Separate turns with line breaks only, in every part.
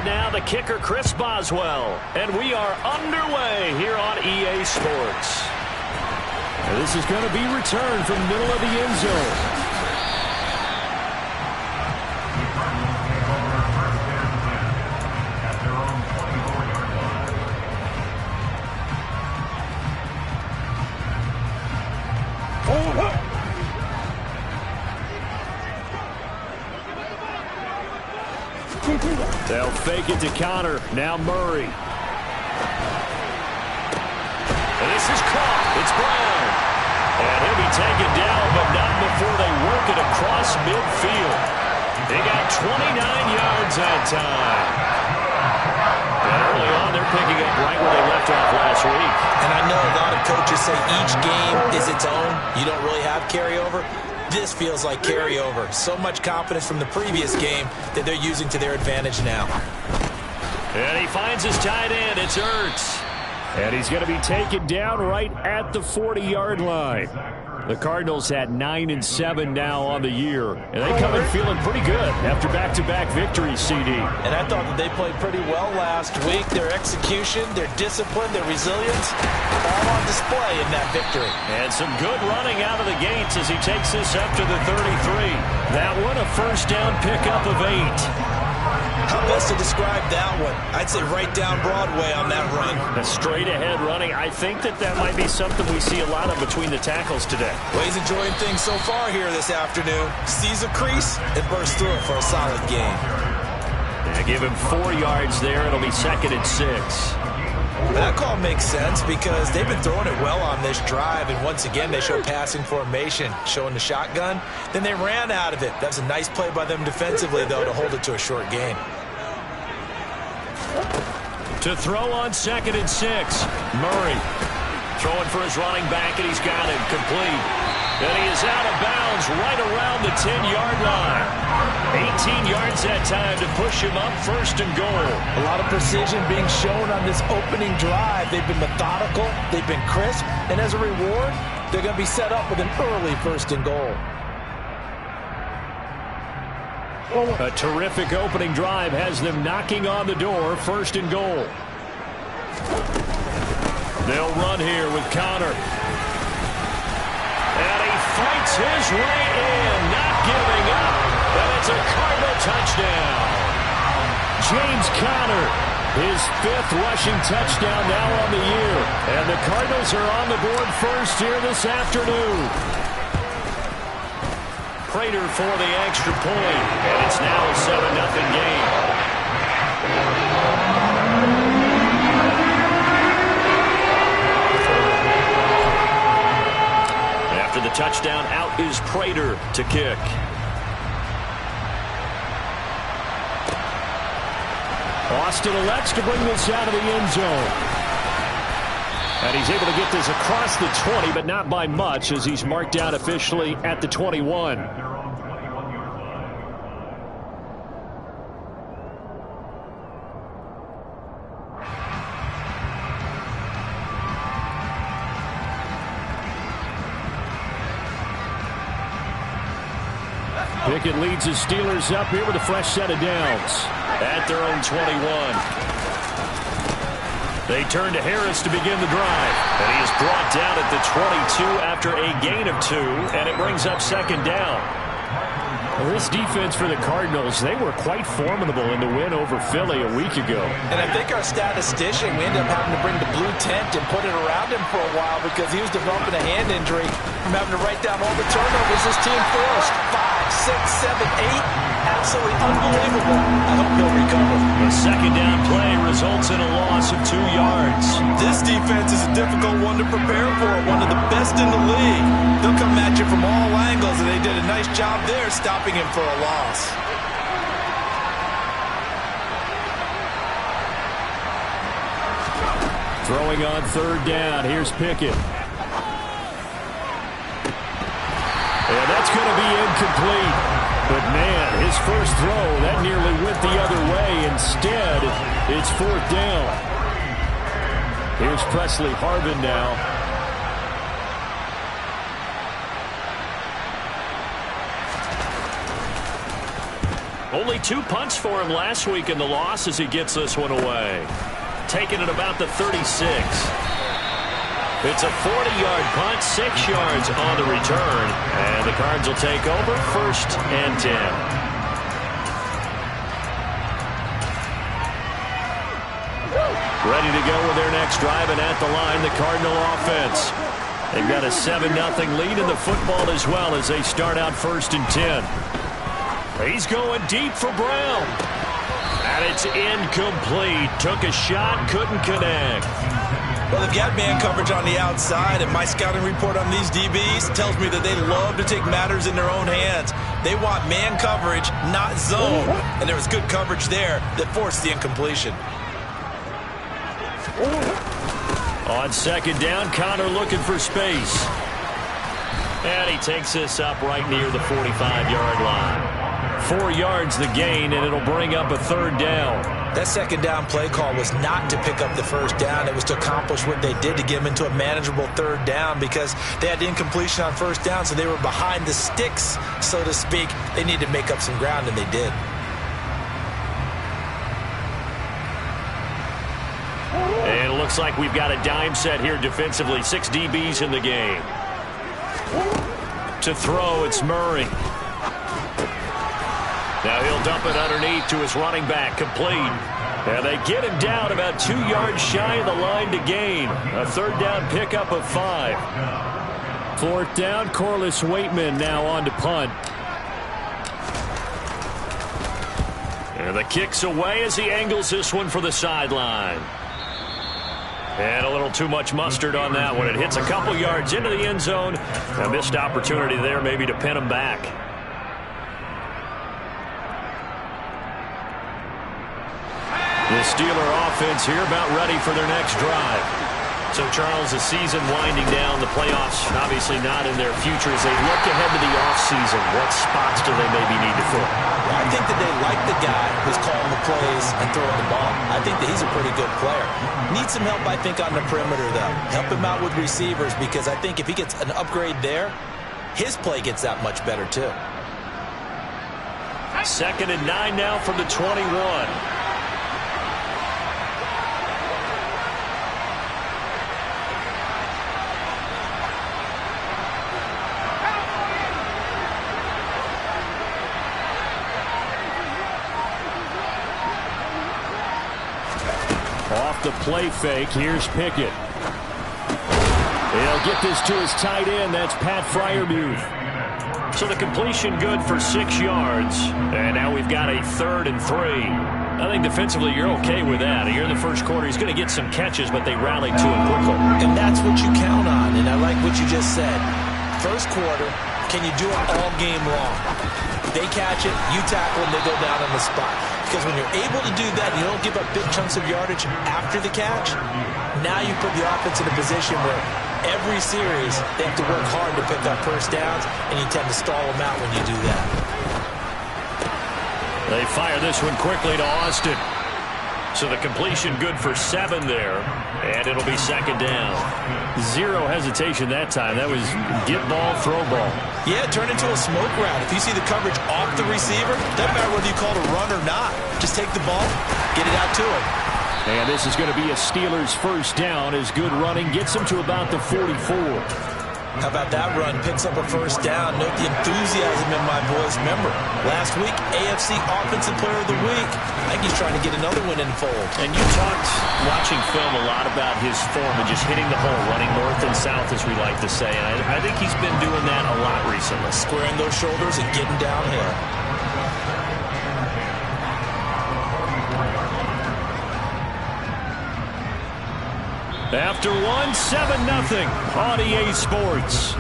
now, the kicker, Chris Boswell. And we are underway here on EA Sports.
And this is going to be returned from the middle of the end zone.
They'll fake it to Connor. Now Murray. And this is caught. It's Brown. And he'll be taken down, but not before they work it across midfield. They got 29 yards that time. And early on, they're picking up right where they left off last week.
And I know a lot of coaches say each game is its own. You don't really have carryover. This feels like carryover. So much confidence from the previous game that they're using to their advantage now.
And he finds his tight end. It's Ertz.
And he's going to be taken down right at the 40-yard line. The Cardinals had 9-7 now on the year, and they come in feeling pretty good after back-to-back victories, CD.
And I thought that they played pretty well last week. Their execution, their discipline, their resilience, all on display in that victory.
And some good running out of the gates as he takes this up to the 33. That one, a first down pickup of 8.
How best to describe that one? I'd say right down Broadway on that run.
A straight-ahead running. I think that might be something we see a lot of between the tackles today.
Well, he's enjoying things so far here this afternoon. Sees a crease and bursts through it for a solid gain.
Yeah, give him 4 yards there. It'll be 2nd and 6.
That call makes sense because they've been throwing it well on this drive, and once again they show passing formation, showing the shotgun. Then they ran out of it. That was a nice play by them defensively, though, to hold it to a short gain.
To throw on 2nd and 6. Murray throwing for his running back, and he's got it complete. And he is out of bounds right around the 10-yard line. 18 yards that time to push him up, 1st and goal.
A lot of precision being shown on this opening drive. They've been methodical, they've been crisp, and as a reward, they're going to be set up with an early 1st and goal.
A terrific opening drive has them knocking on the door, 1st and goal.
They'll run here with Connor. And he fights his way in, not giving up. And it's a Cardinal touchdown. James Conner, his 5th rushing touchdown now on the year. And the Cardinals are on the board first here this afternoon. Prater for the extra point. And it's now a 7-0 game. After the touchdown, out is Prater to kick.
Austin elects to bring this out of the end zone. And he's able to get this across the 20, but not by much, as he's marked down officially at the 21. Pickett leads his Steelers up here with a fresh set of downs.
At their own 21. They turn to Harris to begin the drive. And he is brought down at the 22 after a gain of 2. And it brings up 2nd down.
Well, this defense for the Cardinals, they were quite formidable in the win over Philly a week ago.
And I think our statistician, we ended up having to bring the blue tent and put it around him for a while because he was developing a hand injury from having to write down all the turnovers his team forced. 5, 6, 7, 8. Absolutely unbelievable. I hope he'll recover.
The 2nd down play results in a loss of 2 yards.
This defense is a difficult one to prepare for, one of the best in the league. They'll come at you from all angles, and they did a nice job there stopping him for a loss.
Throwing on 3rd down. Here's Pickett.
And that's going to be incomplete. But, man, his first throw, that nearly went the other way. Instead, it's 4th down.
Here's Presley Harvin now. Only 2 punts for him last week in the loss as he gets this one away. Taking it about the 36. It's a 40-yard punt, 6 yards on the return. And the Cards will take over, 1st and 10. Ready to go with their next drive, and at the line, the Cardinal offense. They've got a 7-0 lead in the football as well as they start out 1st and 10. He's going deep for Brown. And it's incomplete. Took a shot, couldn't connect.
Well, they've got man coverage on the outside, and my scouting report on these DBs tells me that they love to take matters in their own hands. They want man coverage, not zone. And there was good coverage there that forced the incompletion.
On 2nd down, Connor looking for space. And he takes this up right near the 45-yard line. 4 yards the gain, and it'll bring up a 3rd down.
That 2nd down play call was not to pick up the 1st down. It was to accomplish what they did to get them into a manageable 3rd down because they had incompletion on 1st down, so they were behind the sticks, so to speak. They needed to make up some ground, and they did.
And it looks like we've got a dime set here defensively. 6 DBs in the game. To throw, it's Murray. Now he'll dump it underneath to his running back, complete. And they get him down about 2 yards shy of the line to gain. A 3rd down pickup of 5. 4th down, Corliss Waitman now on to punt. And the kick's away as he angles this one for the sideline. And a little too much mustard on that one. It hits a couple yards into the end zone. A missed opportunity there maybe to pin him back. The Steeler offense here about ready for their next drive. So, Charles, the season winding down, the playoffs obviously not in their future. As they look ahead to the offseason, what spots do they maybe need to fill?
Well, I think that they like the guy who's calling the plays and throwing the ball. I think that he's a pretty good player. Needs some help, I think, on the perimeter, though. Help him out with receivers because I think if he gets an upgrade there, his play gets that much better, too.
2nd and 9 now from the 21. Off the play fake, here's Pickett. He'll get this to his tight end. That's Pat Freiermuth. So the completion good for 6 yards. And now we've got a 3rd and 3. I think defensively you're okay with that. Here in the first quarter, he's going to get some catches, but they rallied to him quickly.
And that's what you count on, and I like what you just said. First quarter, can you do it all game long? They catch it, you tackle them, they go down on the spot. Because when you're able to do that, and you don't give up big chunks of yardage after the catch, now you put the offense in a position where every series they have to work hard to pick up 1st downs, and you tend to stall them out when you do that.
They fire this one quickly to Austin. So the completion good for 7 there, and it'll be 2nd down. 0 hesitation that time. That was get ball, throw ball.
Yeah, turn into a smoke route. If you see the coverage off the receiver, doesn't matter whether you call it a run or not. Just take the ball, get it out to him.
And this is going to be a Steelers 1st down as good running gets them to about the 44.
How about that run? Picks up a 1st down. Note the enthusiasm in my voice. Remember, last week, AFC Offensive Player of the Week. I think he's trying to get another one in the fold.
And you talked, watching film, a lot about his form and just hitting the hole, running north and south, as we like to say. And I think he's been doing that a lot recently.
Squaring those shoulders and getting downhill.
After 7-0 on EA Sports.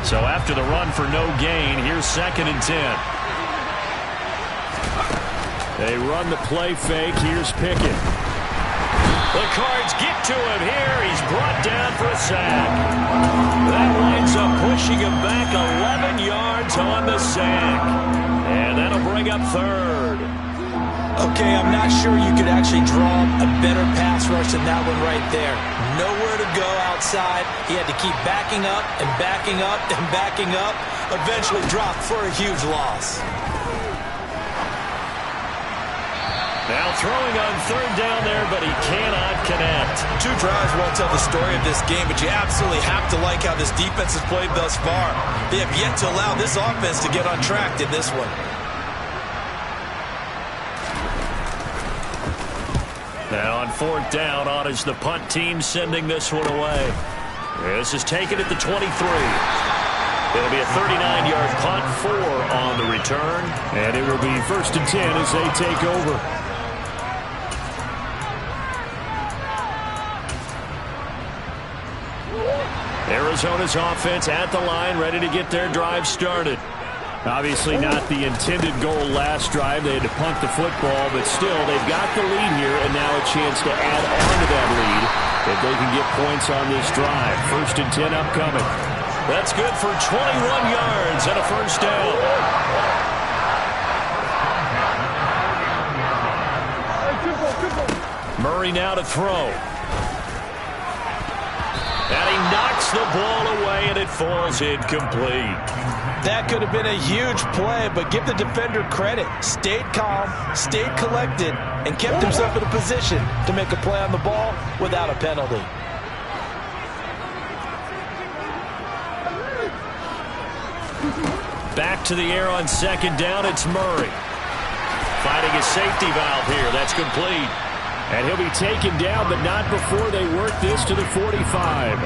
So after the run for no gain, here's 2nd and 10. They run the play fake. Here's Pickett. The Cards get to him here. He's brought down for a sack. That winds up pushing him back 11 yards on the sack. bring up third.
Okay, I'm not sure you could actually draw a better pass rush than that one right there. Nowhere to go outside. He had to keep backing up and backing up and backing up. Eventually dropped for a huge loss.
Now throwing on third down there, but he cannot connect.
2 drives won't tell the story of this game, but you absolutely have to like how this defense has played thus far. They have yet to allow this offense to get on track in this one.
Now on 4th down, on is the punt team sending this one away. This is taken at the 23. It'll be a 39-yard punt, 4 on the return.
And it will be 1st and 10 as they take over.
Arizona's offense at the line, ready to get their drive started.
Obviously not the intended goal last drive. They had to punt the football, but still, they've got the lead here, and now a chance to add on to that lead if they can get points on this drive. 1st and 10 upcoming.
That's good for 21 yards and a 1st down. Murray now to throw. And he knocks the ball away, and it falls incomplete.
That could have been a huge play, but give the defender credit. Stayed calm, stayed collected, and kept himself in a position to make a play on the ball without a penalty.
Back to the air on 2nd down, it's Murray. Finding a safety valve here, that's complete.
And he'll be taken down, but not before they work this to the 45.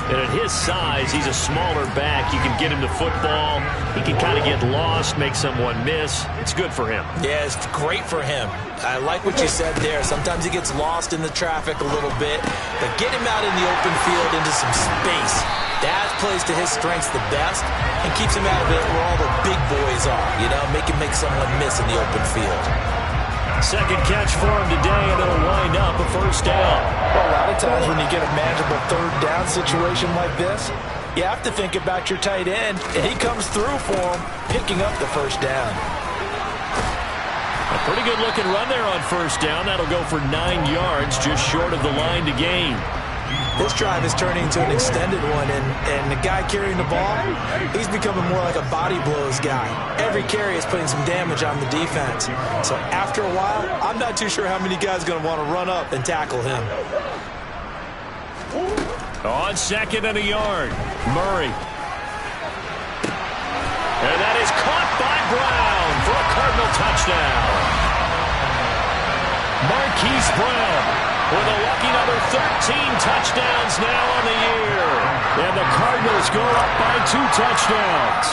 And at his size, he's a smaller back. You can get him the football. He can kind of get lost, make someone miss. It's good for him.
Yeah, it's great for him. I like what you said there. Sometimes he gets lost in the traffic a little bit, but get him out in the open field into some space. That plays to his strengths the best and keeps him out of it where all the big boys are. You know, make him make someone miss in the open field.
2nd catch for him today, and it'll wind up a 1st down.
Well, a lot of times when you get a manageable 3rd down situation like this, you have to think about your tight end, and he comes through for him, picking up the 1st down.
A pretty good looking run there on 1st down. That'll go for 9 yards, just short of the line to gain.
This drive is turning into an extended one, and the guy carrying the ball, he's becoming more like a body blows guy. Every carry is putting some damage on the defense. So after a while, I'm not too sure how many guys are going to want to run up and tackle him.
On 2nd and a yard, Murray. And that is caught by Brown for a Cardinal touchdown. Marquise Brown with a lucky number 13 touchdowns now on the year.
And the Cardinals go up by 2 touchdowns.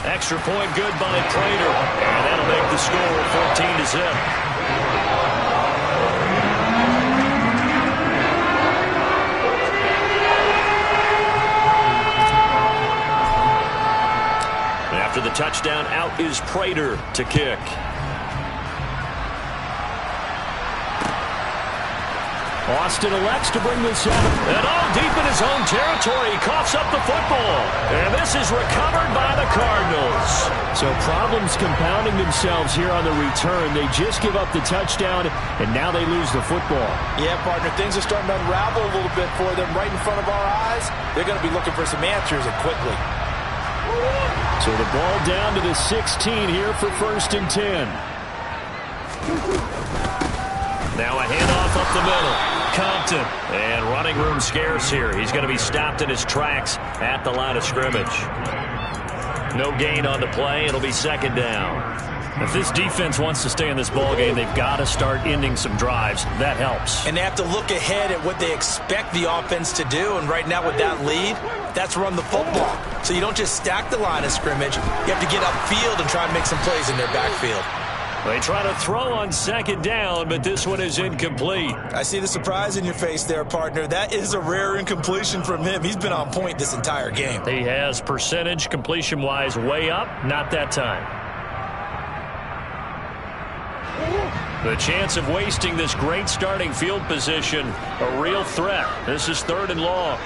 Extra point good by Prater. And that'll make the score 14-0. After the touchdown, out is Prater to kick.
Austin elects to bring this up.
And all deep in his own territory, he coughs up the football. And this is recovered by the Cardinals.
So problems compounding themselves here on the return. They just give up the touchdown, and now they lose the football.
Yeah, partner, things are starting to unravel a little bit for them right in front of our eyes. They're going to be looking for some answers, and quickly.
So the ball down to the 16 here for 1st and 10.
Now a handoff up the middle. Compton. And running room scarce here. He's going to be stopped in his tracks at the line of scrimmage. No gain on the play. It'll be 2nd down.
If this defense wants to stay in this ballgame, they've got to start ending some drives. That helps.
And they have to look ahead at what they expect the offense to do. And right now with that lead, that's run the football. So you don't just stack the line of scrimmage. You have to get upfield and try and make some plays in their backfield.
They try to throw on 2nd down, but this one is incomplete.
I see the surprise in your face there, partner. That is a rare incompletion from him. He's been on point this entire game.
He has percentage completion-wise way up. Not that time. The chance of wasting this great starting field position, a real threat. This is 3rd and long.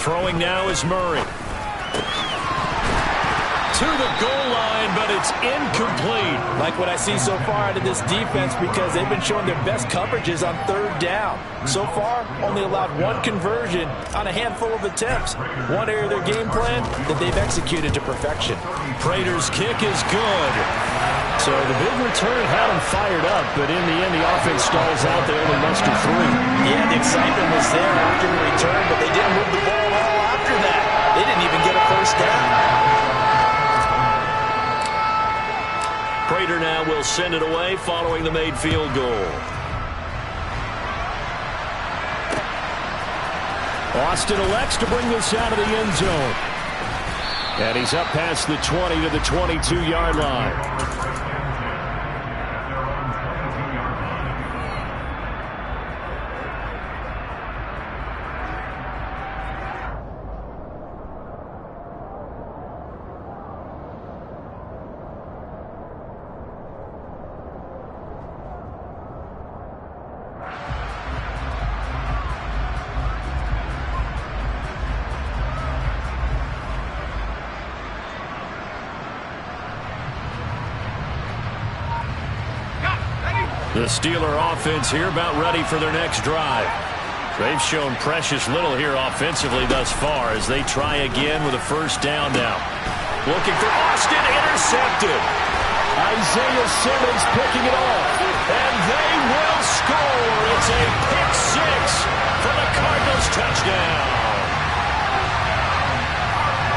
Throwing now is Murray. To the goal line, but it's incomplete.
Like what I see so far out of this defense because they've been showing their best coverages on third down. So far, only allowed one conversion on a handful of attempts. One area of their game plan that they've executed to perfection.
Prater's kick is good. So the big return had them fired up, but in the end, the offense stalls out. They only muster 3.
Yeah, the excitement was there after the return, but they didn't move the ball at all after that. They didn't even get a first down.
Prater now will send it away following the made field goal. Austin elects to bring this out of the end zone. And he's up past the 20 to the 22-yard line. The Steeler offense here about ready for their next drive. They've shown precious little here offensively thus far as they try again with a first down now. Looking for Austin, intercepted. Isaiah Simmons picking it off. And they will score. It's a pick 6 for the Cardinals touchdown.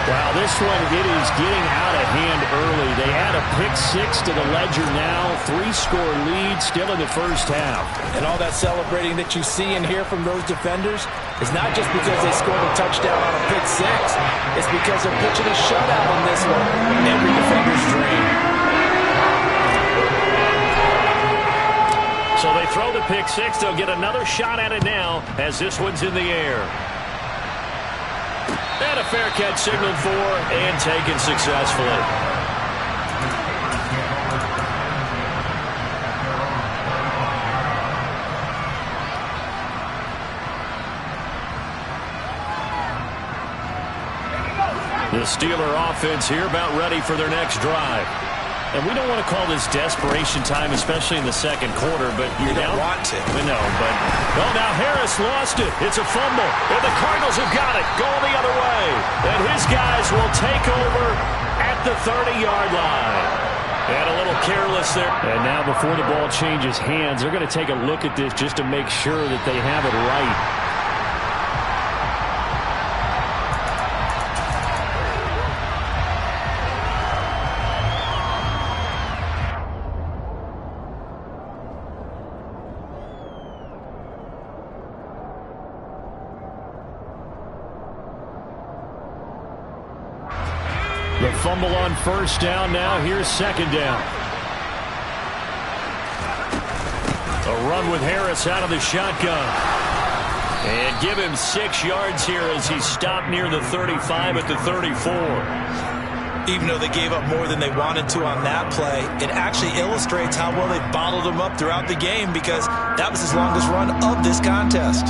Wow, this one, it is getting out of hand early. They add a pick 6 to the ledger now. 3-score lead still in the first half.
And all that celebrating that you see and hear from those defenders is not just because they scored a touchdown on a pick 6. It's because they're pitching a shutout in this one. Every defender's dream.
So they throw the pick 6. They'll get another shot at it now as this one's in the air. And a fair catch signaled for and taken successfully. The Steeler offense here about ready for their next drive. And we don't want to call this desperation time, especially in the second quarter, but
you don't want to.
We know, but now Harris lost it. It's a fumble, and the Cardinals have got it going the other way. And his guys will take over at the 30-yard line. And a little careless there. And now before the ball changes hands, they're going to take a look at this just to make sure that they have it right. The fumble on first down now. Here's second down. A run with Harris out of the shotgun. And give him 6 yards here as he stopped near the 35 at the 34.
Even though they gave up more than they wanted to on that play, it actually illustrates how well they bottled him up throughout the game because that was his longest run of this contest.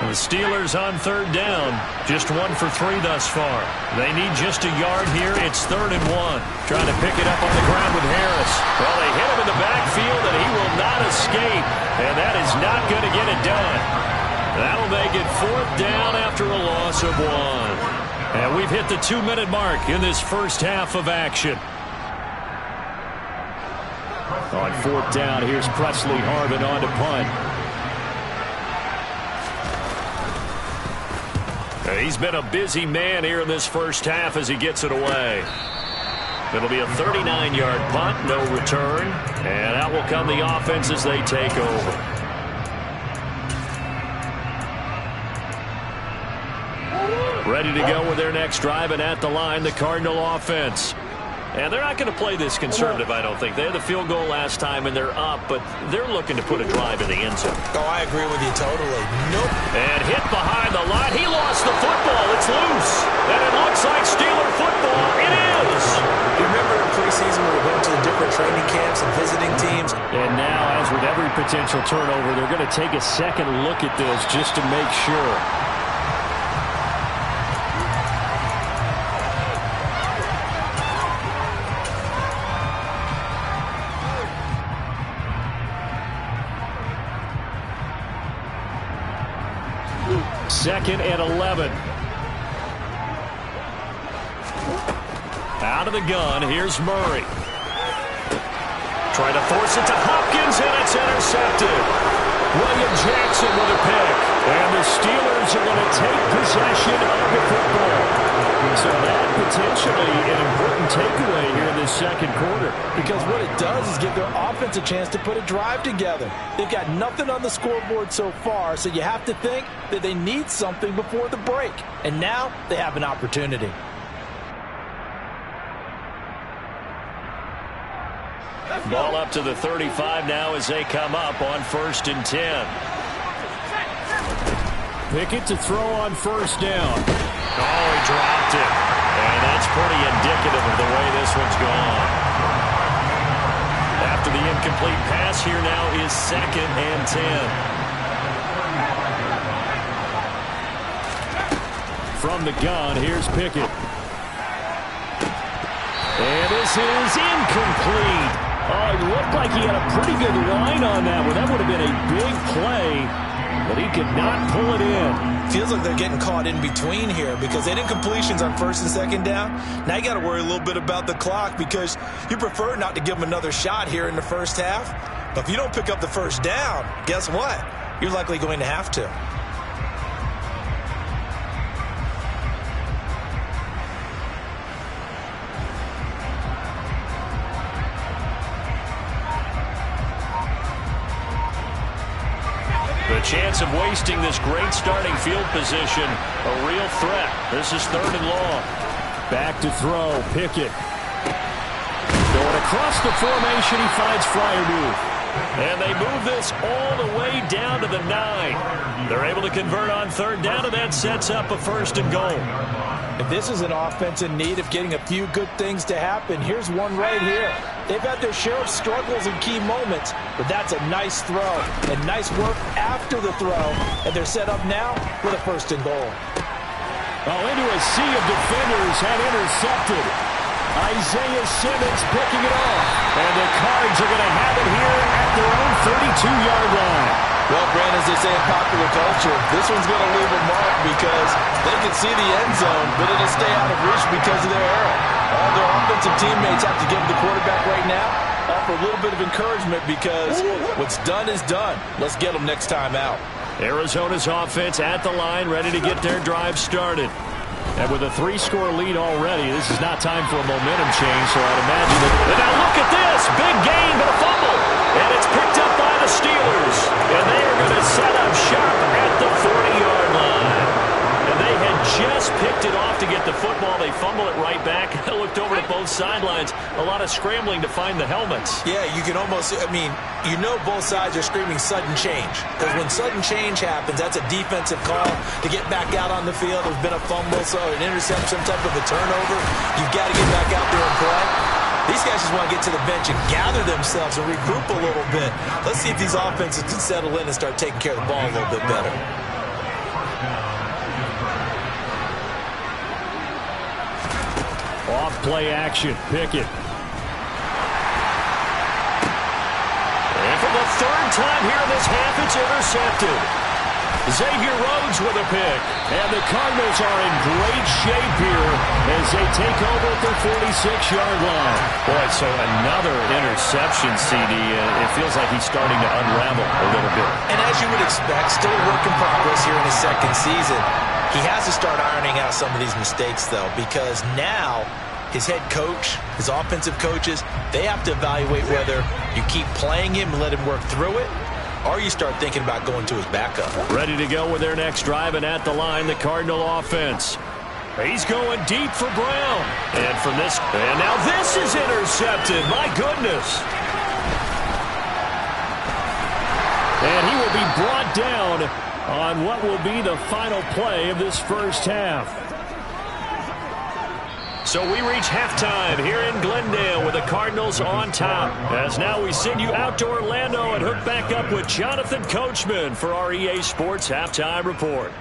The Steelers on third down. Just 1 for 3 thus far. They need just a yard here. It's 3rd and 1. Trying to pick it up on the ground with Harris. Well, they hit him in the backfield, and he will not escape. And that is not going to get it done. That'll make it 4th down after a loss of 1. And we've hit the 2-minute mark in this first half of action. On 4th down, here's Presley Harvin on to punt. He's been a busy man here in this first half as he gets it away. It'll be a 39-yard punt, no return. And out will come the offense as they take over. Ready to go with their next drive, and at the line, the Cardinal offense. And they're not going to play this conservative, I don't think. They had the field goal last time, and they're up, but they're looking to put a drive in the end zone.
Oh, I agree with you totally. Nope.
And hit behind the line. He lost the football. It's loose. And it looks like Steeler football. It is.
You remember in preseason when we went to the different training camps and
potential turnover. They're going to take a second look at this just to make sure. Second and 11. Out of the gun, here's Murray. Trying to force it to Hopkins, and it's intercepted. William Jackson with a pick. And the Steelers are going to take possession of the football. So that potentially an important takeaway here in this second quarter.
Because what it does is give their offense a chance to put a drive together. They've got nothing on the scoreboard so far, so you have to think that they need something before the break. And now they have an opportunity.
Ball up to the 35 now as they come up on 1st and 10. Pickett to throw on 1st down. Oh, he dropped it. And that's pretty indicative of the way this one's gone. After the incomplete pass, here now is 2nd and 10. From the gun, here's Pickett. And this is incomplete. Oh, it looked like he had a pretty good line on that one. That would have been a big play, but he could not pull it in.
Feels like they're getting caught in between here because they did incompletions on 1st and 2nd down. Now you got to worry a little bit about the clock because you prefer not to give them another shot here in the first half. But if you don't pick up the 1st down, guess what? You're likely going to have to.
The chance of wasting this great starting field position, a real threat. This is 3rd and long. Back to throw, Pickett. Going across the formation, he finds Freiermuth. And they move this all the way down to the 9. They're able to convert on 3rd down, and that sets up a 1st and goal.
If this is an offense in need of getting a few good things to happen, here's one right here. They've had their share of struggles in key moments, but that's a nice throw and nice work after the throw, and they're set up now with a 1st and goal.
Oh, into a sea of defenders and intercepted. Isaiah Simmons picking it off, and the Cards are going to have it here at their own 32-yard line.
Well, Brandon, as they say in popular culture, this one's going to leave a mark because they can see the end zone, but it'll stay out of reach because of their error. All their offensive teammates have to give the quarterback right now, offer a little bit of encouragement because what's done is done. Let's get them next time out.
Arizona's offense at the line, ready to get their drive started. And with a 3-score lead already, this is not time for a momentum change, so I'd imagine that. And now look at this. Big gain, but a fumble. And it's picked up by the Steelers. And they are going to set up shop at the 40-yard line. And they had just picked it off to get the football. They fumble it right back. I looked over to both sidelines. A lot of scrambling to find the helmets.
Yeah, you can almost, you know both sides are screaming sudden change. Because when sudden change happens, that's a defensive call to get back out on the field. There's been a fumble, so an interception, some type of a turnover. You've got to get back out there and play. These guys just want to get to the bench and gather themselves and regroup a little bit. Let's see if these offenses can settle in and start taking care of the ball a little bit better.
Off play action, Pickett. And for the 3rd time here in this half, it's intercepted. Xavier Rhodes with a pick. And the Cardinals are in great shape here as they take over at their 46-yard line. Boy, so another interception, CD. It feels like he's starting to unravel a little bit.
And as you would expect, still a work in progress here in his 2nd season. He has to start ironing out some of these mistakes, though, because now his head coach, his offensive coaches, they have to evaluate whether you keep playing him and let him work through it, or you start thinking about going to his backup.
Ready to go with their next drive, and at the line, the Cardinal offense. He's going deep for Brown. And from this, and now this is intercepted. My goodness. And he will be brought down on what will be the final play of this first half.
So we reach halftime here in Glendale with the Cardinals on top. As now we send you out to Orlando and hook back up with Jonathan Coachman for our EA Sports Halftime Report.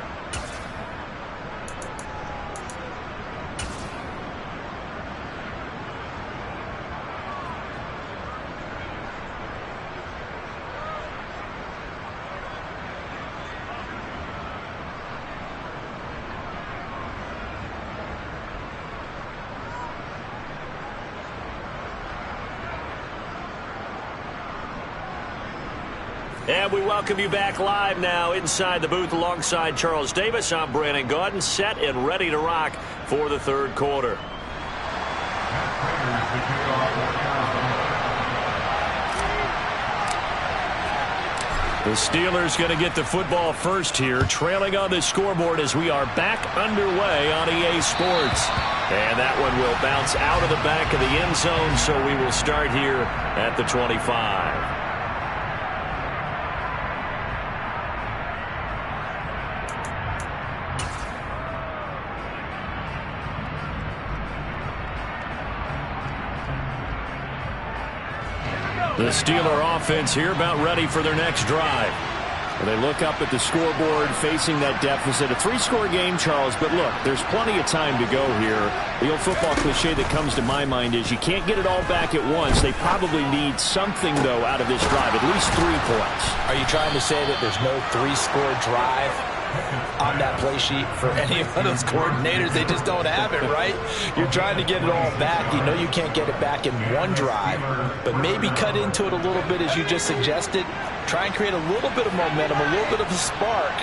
And we welcome you back live now inside the booth alongside Charles Davis. I'm Brandon Gaudin, set and ready to rock for the third quarter. The Steelers going to get the football first here, trailing on the scoreboard as we are back underway on EA Sports. And that one will bounce out of the back of the end zone, so we will start here at the 25. The Steeler offense here about ready for their next drive. Well, they look up at the scoreboard facing that deficit. A three-score game, Charles, but look, there's plenty of time to go here. The old football cliche that comes to my mind is you can't get it all back at once. They probably need something, though, out of this drive, at least 3 points.
Are you trying to say that there's no three-score drive on that play sheet for any of those coordinators? They just don't have it, right? You're trying to get it all back. You know you can't get it back in one drive, but maybe cut into it a little bit as you just suggested. Try and create a little bit of momentum, a little bit of a spark,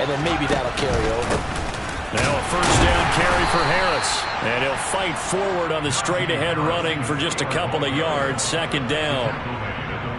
and then maybe that'll carry over.
Now a first down carry for Harris, and he'll fight forward on the straight-ahead running for just a couple of yards. Second down.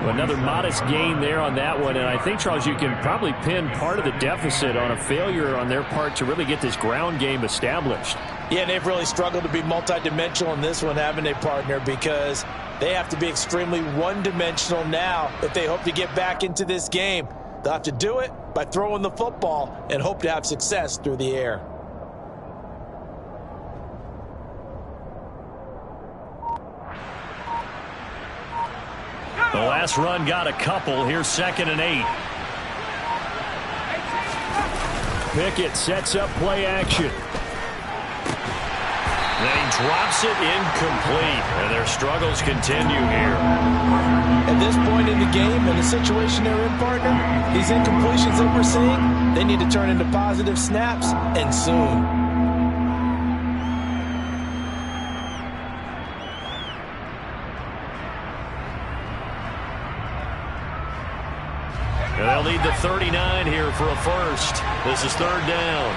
Another modest gain there on that one, and I think, Charles, you can probably pin part of the deficit on a failure on their part to really get this ground game established.
Yeah, and they've really struggled to be multidimensional in this one, haven't they, partner? Because they have to be extremely one-dimensional now if they hope to get back into this game. They'll have to do it by throwing the football and hope to have success through the air.
The last run got a couple. Here's 2nd and 8. Pickett sets up play action. Then he drops it incomplete. And their struggles continue here.
At this point in the game, in the situation they're in, partner, these incompletions that we're seeing, they need to turn into positive snaps, and soon.
And they'll need the 39 here for a first. This is 3rd down.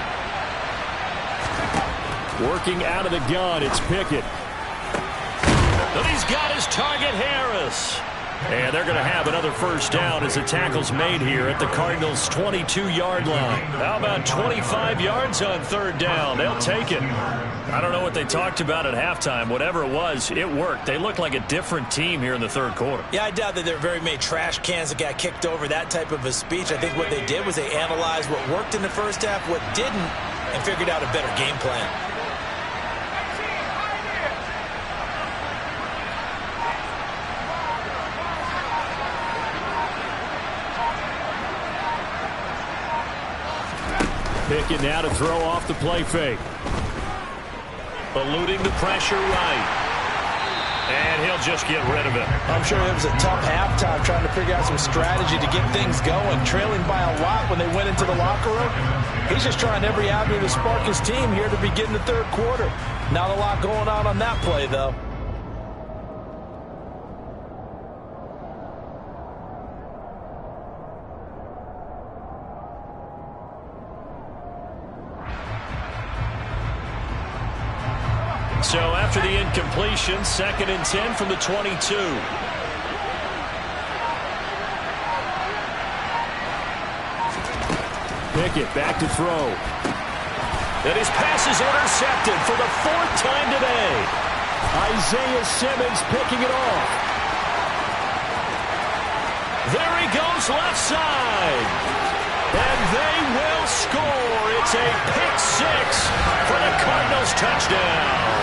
Working out of the gun, it's Pickett. And he's got his target, Harris. And they're going to have another first down as the tackle's made here at the Cardinals' 22-yard line. How about 25 yards on 3rd down? They'll take it. I don't know what they talked about at halftime. Whatever it was, it worked. They look like a different team here in the 3rd quarter.
Yeah, I doubt that there are very many trash cans that got kicked over, that type of a speech. I think what they did was they analyzed what worked in the first half, what didn't, and figured out a better game plan.
Pickett now to throw off the play fake. Eluding the pressure right. And he'll just get rid of it.
I'm sure it was a tough halftime trying to figure out some strategy to get things going. Trailing by a lot when they went into the locker room. He's just trying every avenue to spark his team here to begin the 3rd quarter. Not a lot going on that play, though.
So after the incompletion, 2nd and 10 from the 22. Pickett back to throw. And his pass is intercepted for the 4th time today. Isaiah Simmons picking it off. There he goes left side. And they will score. It's a pick 6 for the Cardinals touchdown.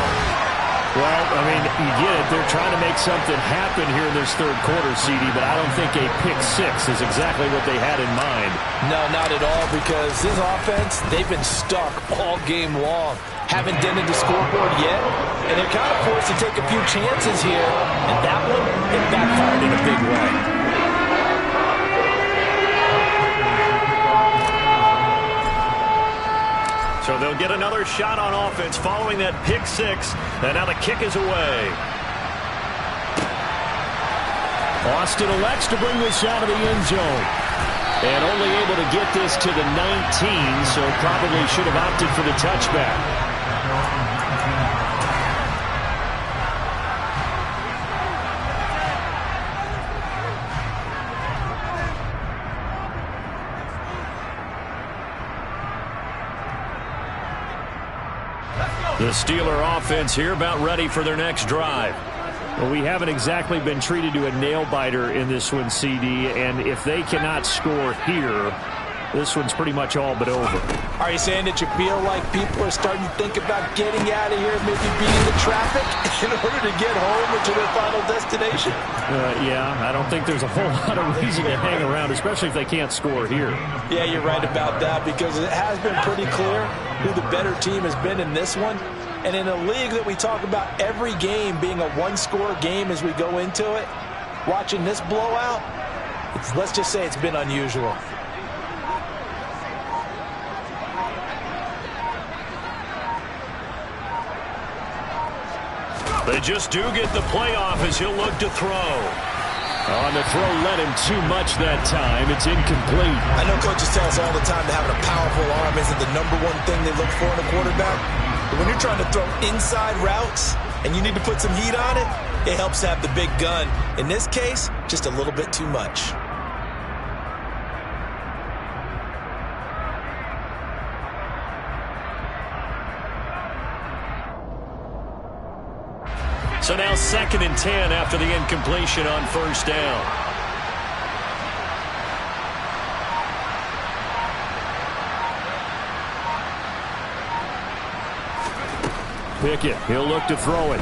Well, I mean, you get it. They're trying to make something happen here in this third quarter, CD, but I don't think a pick six is exactly what they had in mind.
No, not at all, because this offense, they've been stuck all game long. Haven't dented the scoreboard yet, and they're kind of forced to take a few chances here, and that one, it backfired in a big way.
So they'll get another shot on offense following that pick six. And now the kick is away. Austin elects to bring this out of the end zone. And only able to get this to the 19, so probably should have opted for the touchback. The Steeler offense here about ready for their next drive. Well, we haven't exactly been treated to a nail-biter in this one, CD, and if they cannot score here, this one's pretty much all but over.
Are you saying that you feel like people are starting to think about getting out of here, maybe beating the traffic in order to get home or to their final destination?
Yeah, I don't think there's a whole lot of reason to hang around, especially if they can't score here. Yeah,
you're right about that, because it has been pretty clear who the better team has been in this one. And in a league that we talk about every game being a one-score game as we go into it, watching this blowout, let's just say it's been unusual.
They just do get the playoff as he'll look to throw. On the throw led him too much that time. It's incomplete.
I know coaches tell us all the time that having a powerful arm isn't the number one thing they look for in a quarterback. But when you're trying to throw inside routes and you need to put some heat on it, it helps to have the big gun. In this case, just a little bit too much.
So now 2nd and 10 after the incompletion on first down. Pickett, he'll look to throw it.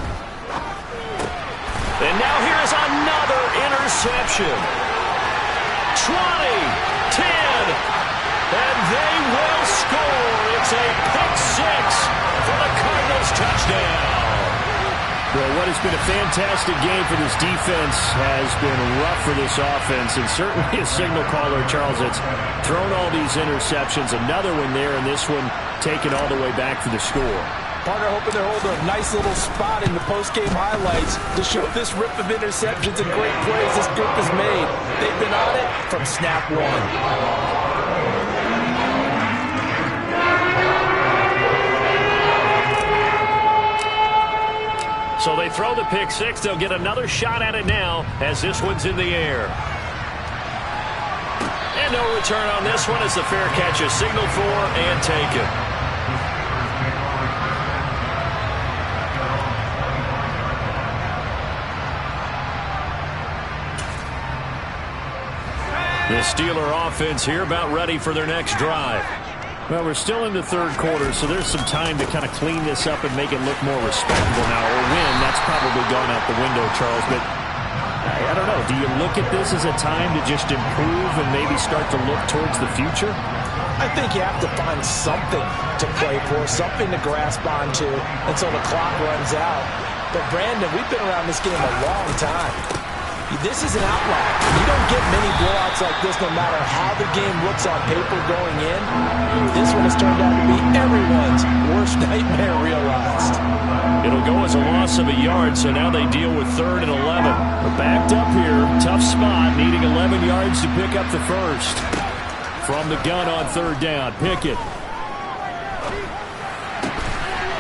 And now here's another interception. 20, 10, and they will score. It's a pick six for the Cardinals touchdown. Well, what has been a fantastic game for this defense has been rough for this offense, and certainly a signal caller, Charles, that's thrown all these interceptions. Another one there, and this one taken all the way back for the score.
Partner hoping they're holding a nice little spot in the post-game highlights to show this rip of interceptions and great plays this group has made. They've been on it from snap one.
So they throw the pick six. They'll get another shot at it now as this one's in the air. And no return on this one as the fair catch is signaled for and taken. The Steeler offense here about ready for their next drive. Well, we're still in the third quarter, so there's some time to kind of clean this up and make it look more respectable now. Or win, that's probably gone out the window, Charles. But I don't know. Do you look at this as a time to just improve and maybe start to look towards the future?
I think you have to find something to play for, something to grasp onto until the clock runs out. But, Brandon, we've been around this game a long time. This is an outlier. You don't get many blowouts like this no matter how the game looks on paper going in. This one has turned out to be everyone's worst nightmare realized.
It'll go as a loss of a yard, so now they deal with 3rd and 11. They're backed up here. Tough spot, needing 11 yards to pick up the first. From the gun on 3rd down, Pickett.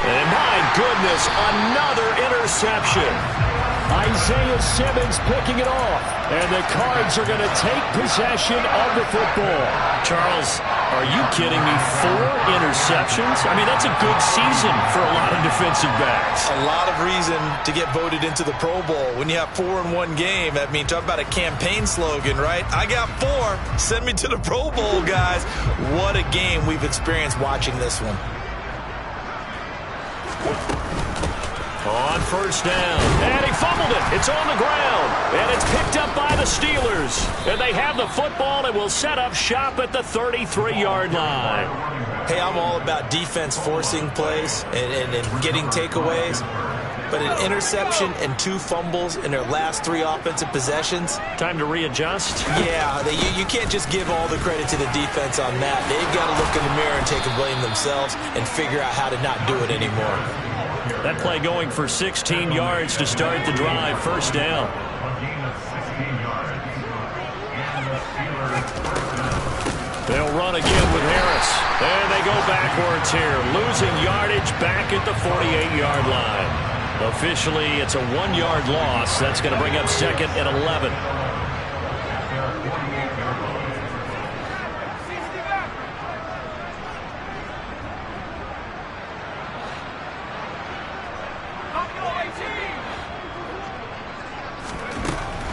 And my goodness, another interception. Isaiah Simmons picking it off. And the Cards are going to take possession of the football. Charles, are you kidding me? 4 interceptions? I mean, that's a good season for a lot of defensive backs.
A lot of reason to get voted into the Pro Bowl. When you have 4 in one game, I mean, talk about a campaign slogan, right? I got 4. Send me to the Pro Bowl, guys. What a game we've experienced watching this one.
On first down. And he fumbled it. It's on the ground. And it's picked up by the Steelers. And they have the football and will set up shop at the 33-yard line.
Hey, I'm all about defense forcing plays and getting takeaways. But an interception and 2 fumbles in their last 3 offensive possessions.
Time to readjust?
Yeah, you can't just give all the credit to the defense on that. They've got to look in the mirror and take a blame themselves and figure out how to not do it anymore.
That play going for 16 yards to start the drive. First down. They'll run again with Harris. And they go backwards here. Losing yardage back at the 48-yard line. Officially, it's a 1-yard loss. That's going to bring up second and 11.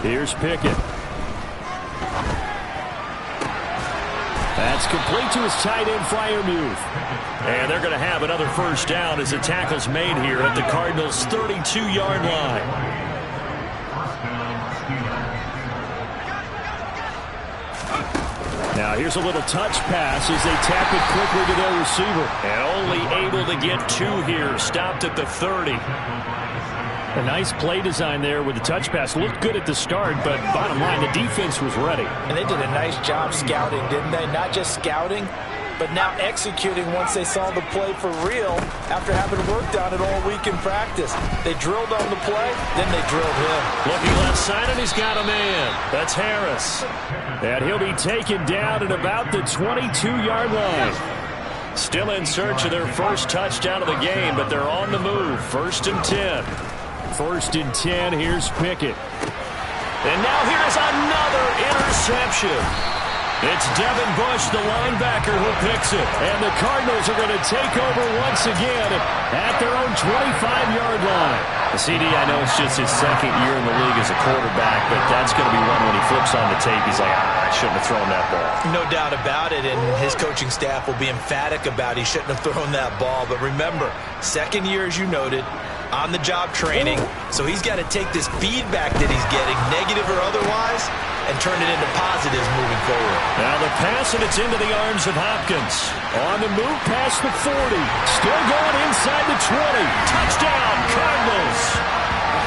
Here's Pickett. That's complete to his tight end, Freiermuth. And they're going to have another first down as the tackle's made here at the Cardinals' 32-yard line. Now here's a little touch pass as they tap it quickly to their receiver. And only able to get 2 here. Stopped at the 30. A nice play design there with the touch pass. Looked good at the start, but bottom line, the defense was ready.
And they did a nice job scouting, didn't they? Not just scouting, but now executing once they saw the play for real after having worked on it all week in practice. They drilled on the play, then they drilled him.
Looking left side, and he's got a man. That's Harris. And he'll be taken down at about the 22-yard line. Still in search of their first touchdown of the game, but they're on the move. First and 10. First and 10, here's Pickett. And now here's another interception. It's Devin Bush, the linebacker, who picks it. And the Cardinals are going to take over once again at their own 25-yard line. The CD, I know it's just his second year in the league as a quarterback, but that's going to be one when he flips on the tape. He's like, I shouldn't have thrown that ball.
No doubt about it, and his coaching staff will be emphatic about he shouldn't have thrown that ball. But remember, second year, as you noted, on-the-job training, so he's got to take this feedback that he's getting, negative or otherwise, and turn it into positives moving forward.
Now the pass, and it's into the arms of Hopkins. On the move past the 40. Still going inside the 20. Touchdown, Cardinals.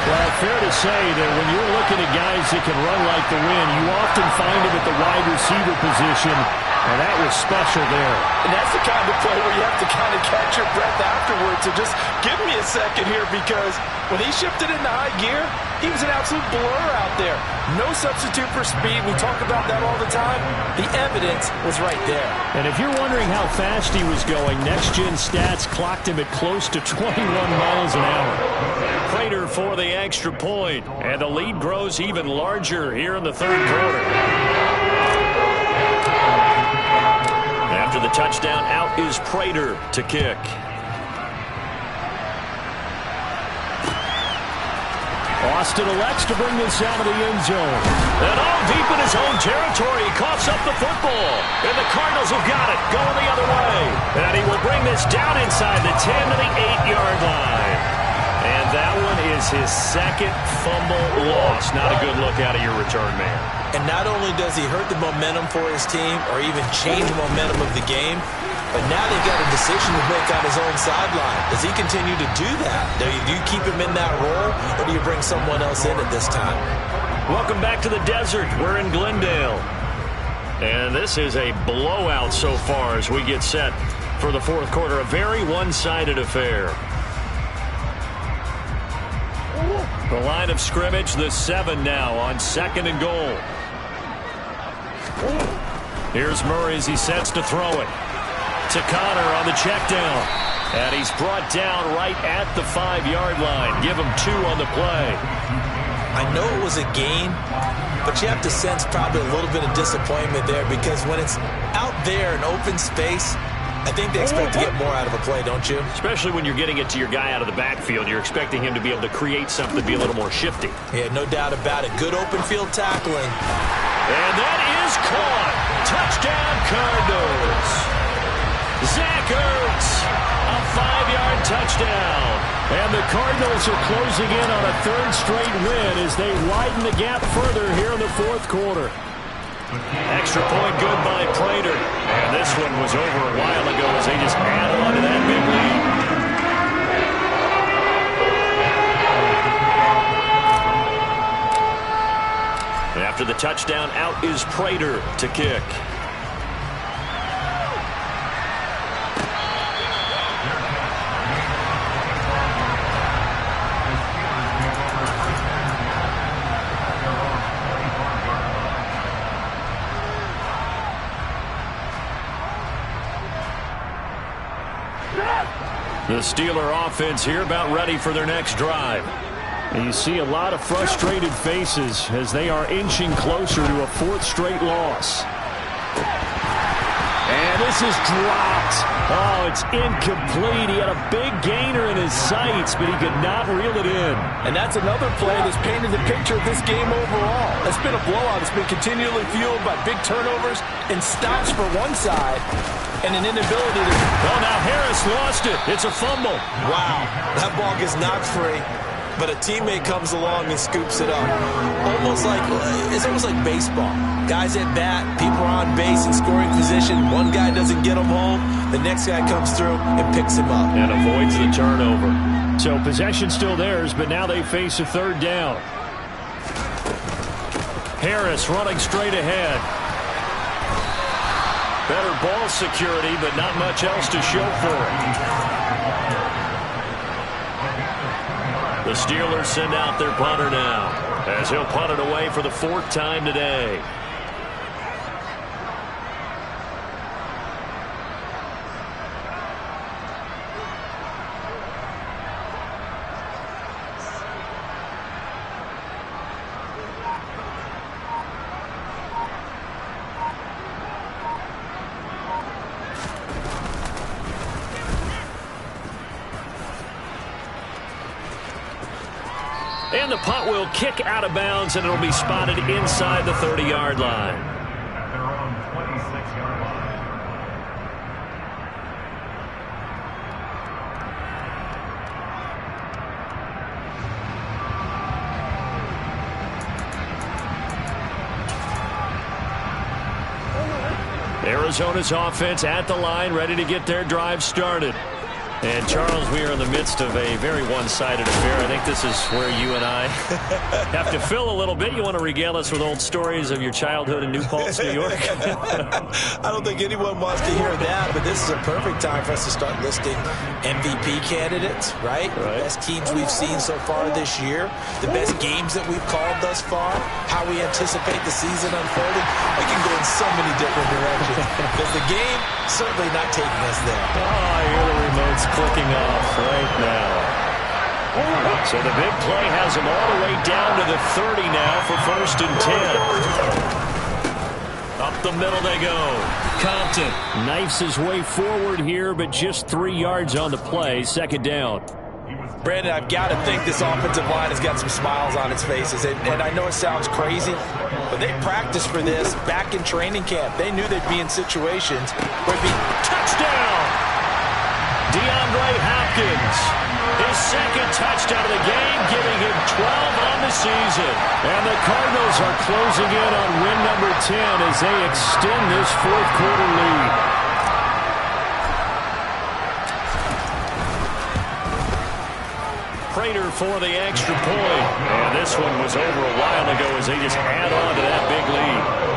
Well, fair to say that when you're looking at guys that can run like the wind, you often find them at the wide receiver position, and that was special there.
And that's the kind of play where you have to kind of catch your breath afterwards. So just give me a second here, because when he shifted into high gear, he was an absolute blur out there. No substitute for speed. We talk about that all the time. The evidence was right there.
And if you're wondering how fast he was going, Next Gen Stats clocked him at close to 21 miles an hour. Prater for the extra point, and the lead grows even larger here in the third quarter. After the touchdown, out is Prater to kick. Austin elects to bring this out of the end zone. And all deep in his own territory, he coughs up the football. And the Cardinals have got it, going the other way. And he will bring this down inside the 10 to the 8-yard line. And that one is his second fumble loss. Not a good look out of your return man.
And not only does he hurt the momentum for his team or even change the momentum of the game, but now they've got a decision to make on his own sideline. Does he continue to do that? Do you keep him in that role, or do you bring someone else in at this time?
Welcome back to the desert. We're in Glendale. And this is a blowout so far as we get set for the fourth quarter. A very one-sided affair. The line of scrimmage, the 7 now on second and goal. Here's Murray as he sets to throw it. To Connor on the check down. And he's brought down right at the 5-yard line. Give him 2 on the play.
I know it was a gain, but you have to sense probably a little bit of disappointment there, because when it's out there in open space, I think they expect to get more out of a play, don't you?
Especially when you're getting it to your guy out of the backfield. You're expecting him to be able to create something, to be a little more shifty.
Yeah, no doubt about it. Good open field tackling.
And that is caught. Touchdown, Cardinals. Zach Ertz, a 5-yard touchdown. And the Cardinals are closing in on a third straight win as they widen the gap further here in the fourth quarter.
Extra point good by Prater. And this one was over a while ago as they just add on to that big lead. After the touchdown, out is Prater to kick. The Steeler offense here about ready for their next drive.
And you see a lot of frustrated faces as they are inching closer to a fourth straight loss. And this is dropped. Oh, it's incomplete. He had a big gainer in his sights, but he could not reel it in.
And that's another play that's painted the picture of this game overall. It's been a blowout. It's been continually fueled by big turnovers and stops for one side and an inability to...
Well, now Harris lost it. It's a fumble.
Wow, that ball gets knocked free, but a teammate comes along and scoops it up. It's almost like baseball. Guys at bat, people are on base in scoring position. One guy doesn't get him home. The next guy comes through and picks him up.
And avoids the turnover.
So possession still theirs, but now they face a third down.
Harris running straight ahead. Better ball security, but not much else to show for it. The Steelers send out their punter now, as he'll punt it away for the fourth time today. And the punt will kick out of bounds, and it'll be spotted inside the 30-yard line.
At their own 26-yard line.
Arizona's offense at the line, ready to get their drive started. And, Charles, we are in the midst of a very one-sided affair. I think this is where you and I have to fill a little bit. You want to regale us with old stories of your childhood in New Paltz, New York?
I don't think anyone wants to hear that, but this is a perfect time for us to start listing MVP candidates, right? The best teams we've seen so far this year, the best games that we've called thus far, how we anticipate the season unfolding. We can go in so many different directions because the game certainly not taking us there.
Oh, I hear the remote's clicking off right now. So the big play has them all the way down to the 30 now for 1st and 10. Up the middle they go. Compton
knifes his way forward here, but just 3 yards on the play. 2nd down.
Brandon, I've got to think this offensive line has got some smiles on its faces. And I know it sounds crazy, but they practiced for this back in training camp. They knew they'd be in situations where it'd be touchdown.
DeAndre Hopkins, his 2nd touchdown of the game, giving him 12 on the season.
And the Cardinals are closing in on win number 10 as they extend this fourth quarter lead.
Prater for the extra point. And this one was over a while ago as they just add on to that big lead.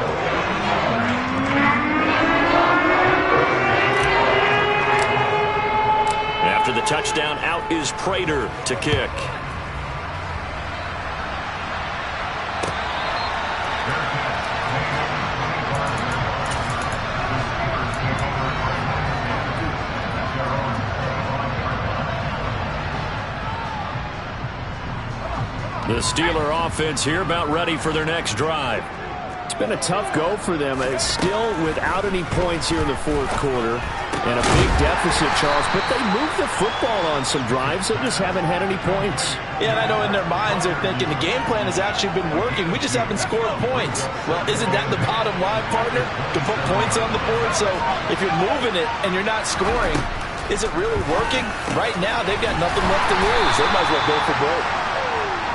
After the touchdown, out is Prater to kick. The Steeler offense here about ready for their next drive.
It's been a tough go for them. It's still without any points here in the fourth quarter and a big deficit, Charles. But they moved the football on some drives. They just haven't had any points.
Yeah, and I know in their minds they're thinking the game plan has actually been working. We just haven't scored points. Well, isn't that the bottom line, partner? To put points on the board. So if you're moving it and you're not scoring, Is it really working? Right now, they've got nothing left to lose. They might as well go for broke.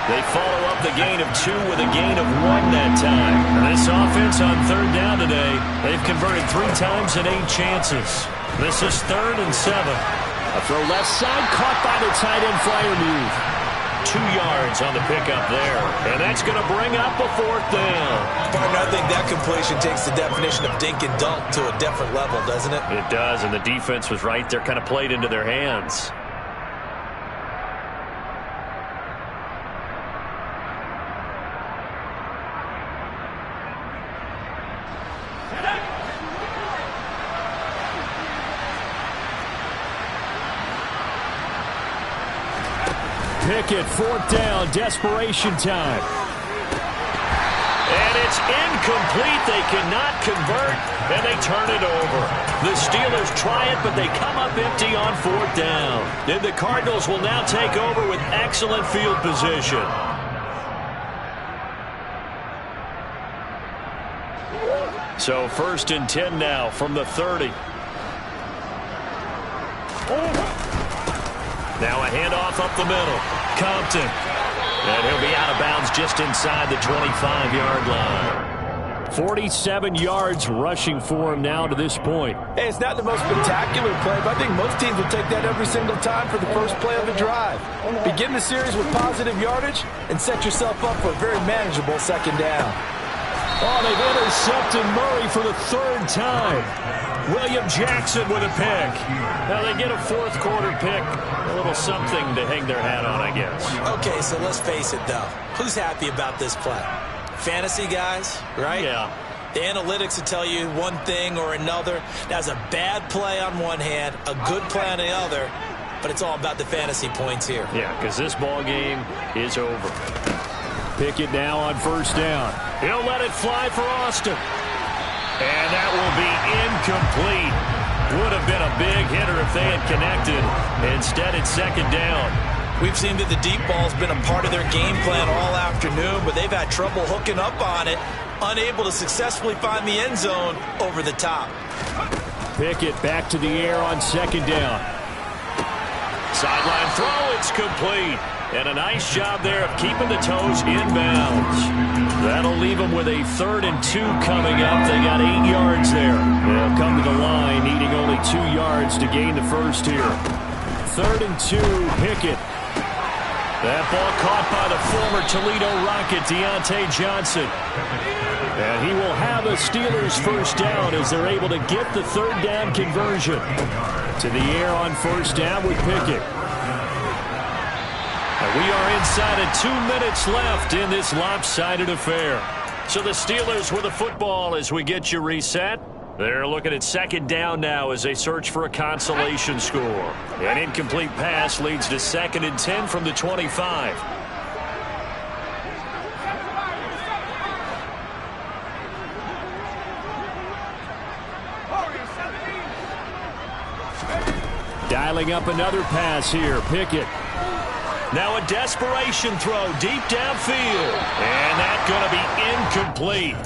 They follow up the gain of 2 with a gain of 1 that time. This offense on third down today, they've converted 3 times in 8 chances. This is 3rd and 7. A throw left side, caught by the tight end flyer move. 2 yards on the pickup there. And that's going to bring up a 4th down.
Partner, I think that completion takes the definition of dink and dunk to a different level, doesn't it?
It does, and the defense was right there, kind of played into their hands. Pickett, 4th down, desperation time. And it's incomplete. They cannot convert, and they turn it over. The Steelers try it, but they come up empty on 4th down. And the Cardinals will now take over with excellent field position. So 1st and 10 now from the 30. Now a handoff up the middle. Compton. And he'll be out of bounds just inside the 25-yard line. 47 yards rushing for him now to this point.
Hey, it's not the most spectacular play, but I think most teams will take that every single time for the first play of the drive. Begin the series with positive yardage and set yourself up for a very manageable 2nd down.
Oh, they've intercepted Murray for the 3rd time. William Jackson with a pick. Now they get a 4th quarter pick. A little something to hang their hat on, I guess.
Okay, so let's face it, though. Who's happy about this play? Fantasy guys, right?
Yeah.
The analytics will tell you one thing or another. That's a bad play on one hand, a good play on the other, but it's all about the fantasy points here.
Yeah, because this ball game is over. Pickett now on 1st down. He'll let it fly for Austin. And that will be incomplete. Would have been a big hitter if they had connected. Instead, it's 2nd down.
We've seen that the deep ball's been a part of their game plan all afternoon, but they've had trouble hooking up on it, unable to successfully find the end zone over the top.
Pickett back to the air on 2nd down. Sideline throw, it's complete. And a nice job there of keeping the toes inbounds. That'll leave them with a 3rd and 2 coming up. They got 8 yards there. They'll come to the line, needing only 2 yards to gain the first here. 3rd and 2, Pickett. That ball caught by the former Toledo Rocket, Deontay Johnson. And he will have a Steelers 1st down as they're able to get the 3rd down conversion. To the air on 1st down with Pickett. And we are inside of 2 minutes left in this lopsided affair. So the Steelers with the football as we get you reset. They're looking at 2nd down now as they search for a consolation score. An incomplete pass leads to 2nd and 10 from the 25. Dialing up another pass here. Pickett. Now a desperation throw deep downfield. And that's going to be incomplete.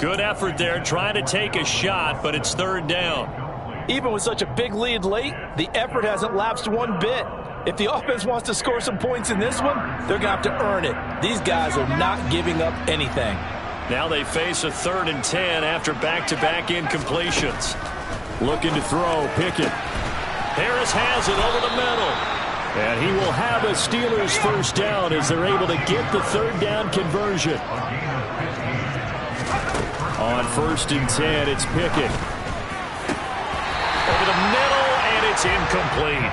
Good effort there trying to take a shot, but it's 3rd down.
Even with such a big lead late, the effort hasn't lapsed one bit. If the offense wants to score some points in this one, they're going to have to earn it. These guys are not giving up anything.
Now they face a 3rd and 10 after back-to-back incompletions. Looking to throw, Pickett. Harris has it over the middle. And he will have a Steelers 1st down as they're able to get the 3rd down conversion. On 1st and 10, it's Pickett. Over the middle, and it's incomplete.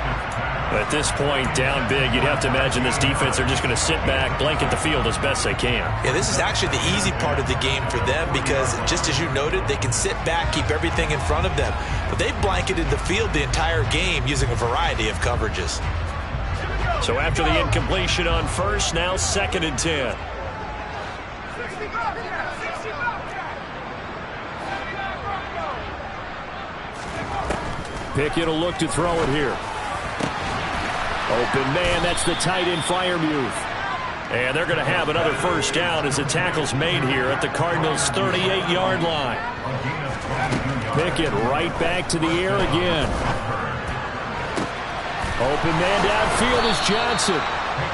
At this point, down big, you'd have to imagine this defense are just going to sit back, blanket the field as best they can.
Yeah, this is actually the easy part of the game for them because, just as you noted, they can sit back, keep everything in front of them. But they've blanketed the field the entire game using a variety of coverages.
So after the incompletion on 1st, now 2nd and 10. Pickett will look to throw it here. Open man, that's the tight end flyer move. And they're going to have another 1st down as the tackle's made here at the Cardinals' 38-yard line. Pickett right back to the air again. Open man downfield is Johnson.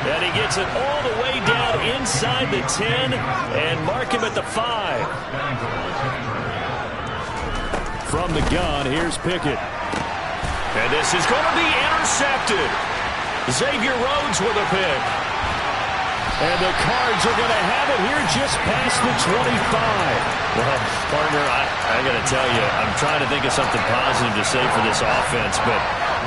And he gets it all the way down inside the 10 and mark him at the 5. From the gun, here's Pickett. And this is going to be intercepted. Xavier Rhodes with a pick. And the Cards are going to have it here just past the 25. Well, partner, I got to tell you, I'm trying to think of something positive to say for this offense, but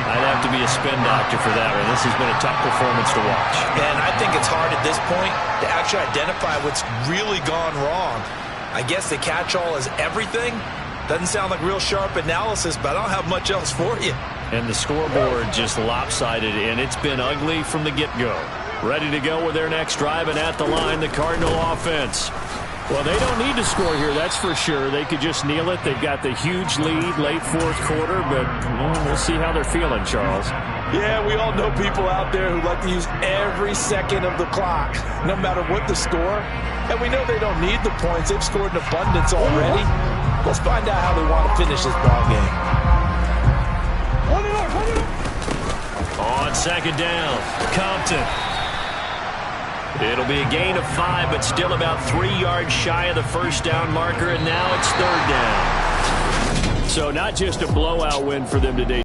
I'd have to be a spin doctor for that one. This has been a tough performance to watch.
And I think it's hard at this point to actually identify what's really gone wrong. I guess the catch-all is everything. Doesn't sound like real sharp analysis, but I don't have much else for you.
And the scoreboard just lopsided, and it's been ugly from the get-go. Ready to go with their next drive, and at the line, the Cardinal offense. Well, they don't need to score here, that's for sure. They could just kneel it. They've got the huge lead late fourth quarter, but we'll see how they're feeling, Charles.
Yeah, we all know people out there who like to use every second of the clock, no matter what the score. And we know they don't need the points. They've scored in abundance already. Let's find out how they want to finish this ball game.
On second down, Compton. It'll be a gain of 5, but still about 3 yards shy of the first down marker, and now it's third down. So not just a blowout win for them today.